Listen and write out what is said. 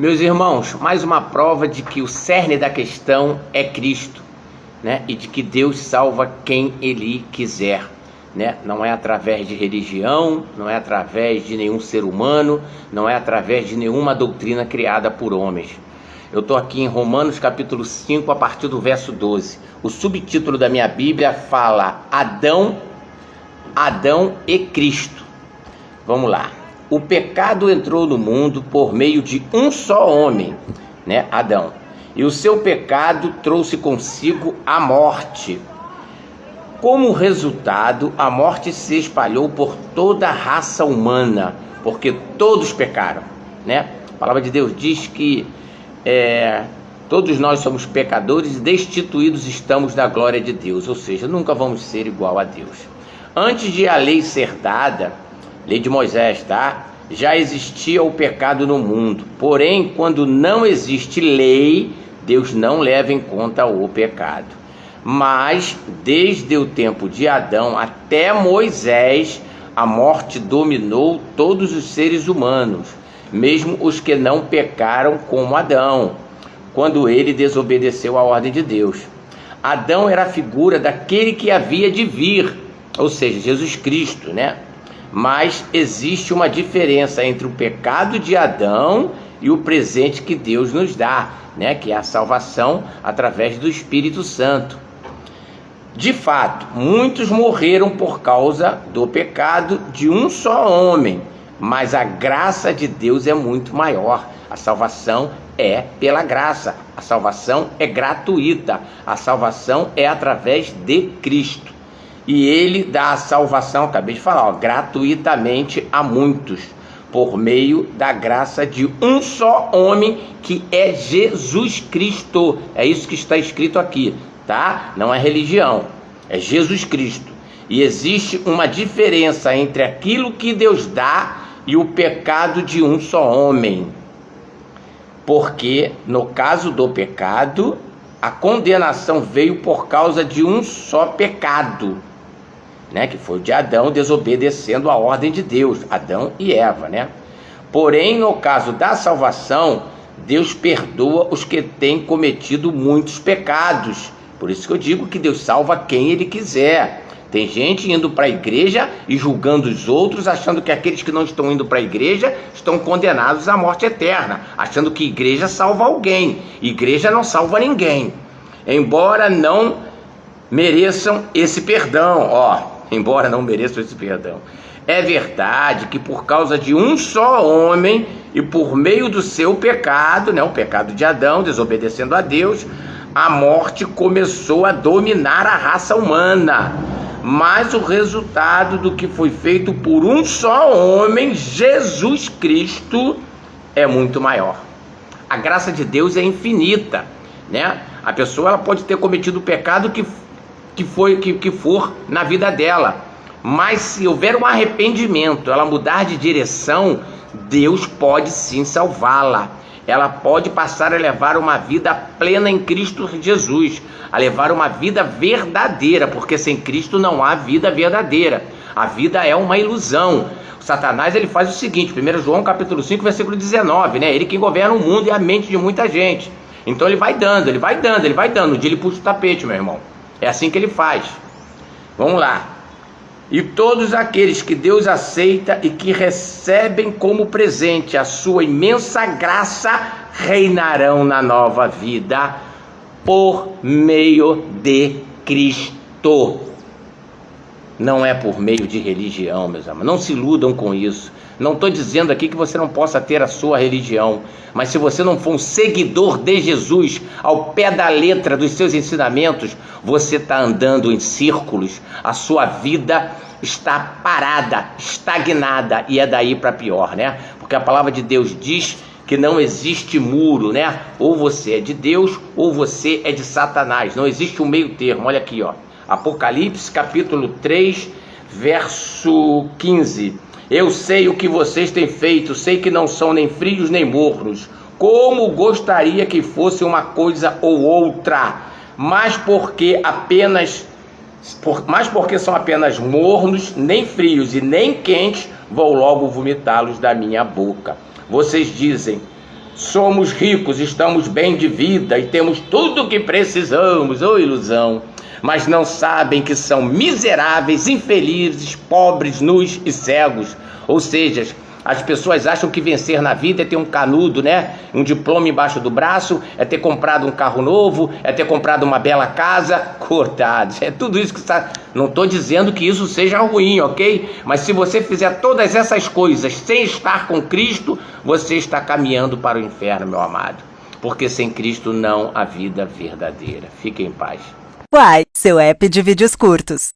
Meus irmãos, mais uma prova de que o cerne da questão é Cristo, né? E de que Deus salva quem Ele quiser, né? Não é através de religião, não é através de nenhum ser humano, não é através de nenhuma doutrina criada por homens. Eu estou aqui em Romanos capítulo 5, a partir do verso 12. O subtítulo da minha Bíblia fala Adão e Cristo. Vamos lá. O pecado entrou no mundo por meio de um só homem, né, Adão. E o seu pecado trouxe consigo a morte. Como resultado, a morte se espalhou por toda a raça humana, porque todos pecaram, né? A palavra de Deus diz que todos nós somos pecadores e destituídos estamos da glória de Deus, ou seja, nunca vamos ser igual a Deus. Antes de a lei ser dada, lei de Moisés, tá? Já existia o pecado no mundo. Porém, quando não existe lei, Deus não leva em conta o pecado. Mas, desde o tempo de Adão até Moisés, a morte dominou todos os seres humanos, mesmo os que não pecaram como Adão, quando ele desobedeceu à ordem de Deus. Adão era a figura daquele que havia de vir, ou seja, Jesus Cristo, né? Mas existe uma diferença entre o pecado de Adão e o presente que Deus nos dá, né? Que é a salvação através do Espírito Santo. De fato, muitos morreram por causa do pecado de um só homem, mas a graça de Deus é muito maior. A salvação é pela graça, a salvação é gratuita, a salvação é através de Cristo. E Ele dá a salvação, acabei de falar, gratuitamente a muitos, por meio da graça de um só homem, que é Jesus Cristo. É isso que está escrito aqui, tá? Não é religião, é Jesus Cristo. E existe uma diferença entre aquilo que Deus dá e o pecado de um só homem. Porque no caso do pecado, a condenação veio por causa de um só pecado, né, que foi o de Adão desobedecendo a ordem de Deus, Adão e Eva, né? Porém, no caso da salvação, Deus perdoa os que têm cometido muitos pecados. Por isso que eu digo que Deus salva quem Ele quiser. Tem gente indo para a igreja e julgando os outros, achando que aqueles que não estão indo para a igreja estão condenados à morte eterna, achando que igreja salva alguém. Igreja não salva ninguém, embora não mereçam esse perdão, embora não mereçam esse perdão. É verdade que por causa de um só homem e por meio do seu pecado, né, o pecado de Adão, desobedecendo a Deus, a morte começou a dominar a raça humana. Mas o resultado do que foi feito por um só homem, Jesus Cristo, é muito maior. A graça de Deus é infinita, né? A pessoa ela pode ter cometido o pecado que for na vida dela, mas se houver um arrependimento, ela mudar de direção, Deus pode sim salvá-la. Ela pode passar a levar uma vida plena em Cristo Jesus, a levar uma vida verdadeira, porque sem Cristo não há vida verdadeira. A vida é uma ilusão. O Satanás ele faz o seguinte, 1 João capítulo 5, versículo 19, né? Ele que governa o mundo e a mente de muita gente. Então ele vai dando. No dia ele puxa o tapete, meu irmão. É assim que ele faz. Vamos lá. E todos aqueles que Deus aceita e que recebem como presente a sua imensa graça reinarão na nova vida por meio de Cristo. Não é por meio de religião, meus amados. Não se iludam com isso. Não estou dizendo aqui que você não possa ter a sua religião, mas se você não for um seguidor de Jesus, ao pé da letra dos seus ensinamentos, você está andando em círculos, a sua vida está parada, estagnada, e é daí para pior, né? Porque a palavra de Deus diz que não existe muro, né? Ou você é de Deus, ou você é de Satanás, não existe um meio termo. Olha aqui, Apocalipse capítulo 3, verso 15. Eu sei o que vocês têm feito, sei que não são nem frios nem mornos, como gostaria que fosse uma coisa ou outra, mas porque são apenas mornos, nem frios e nem quentes, vou logo vomitá-los da minha boca. Vocês dizem, somos ricos, estamos bem de vida e temos tudo o que precisamos, ô ilusão, mas não sabem que são miseráveis, infelizes, pobres, nus e cegos. Ou seja, as pessoas acham que vencer na vida é ter um canudo, né? Um diploma embaixo do braço, é ter comprado um carro novo, é ter comprado uma bela casa. Coitados, é tudo isso que está... Não estou dizendo que isso seja ruim, ok? Mas se você fizer todas essas coisas sem estar com Cristo, você está caminhando para o inferno, meu amado. Porque sem Cristo não há vida verdadeira. Fique em paz. Uai, seu app de vídeos curtos.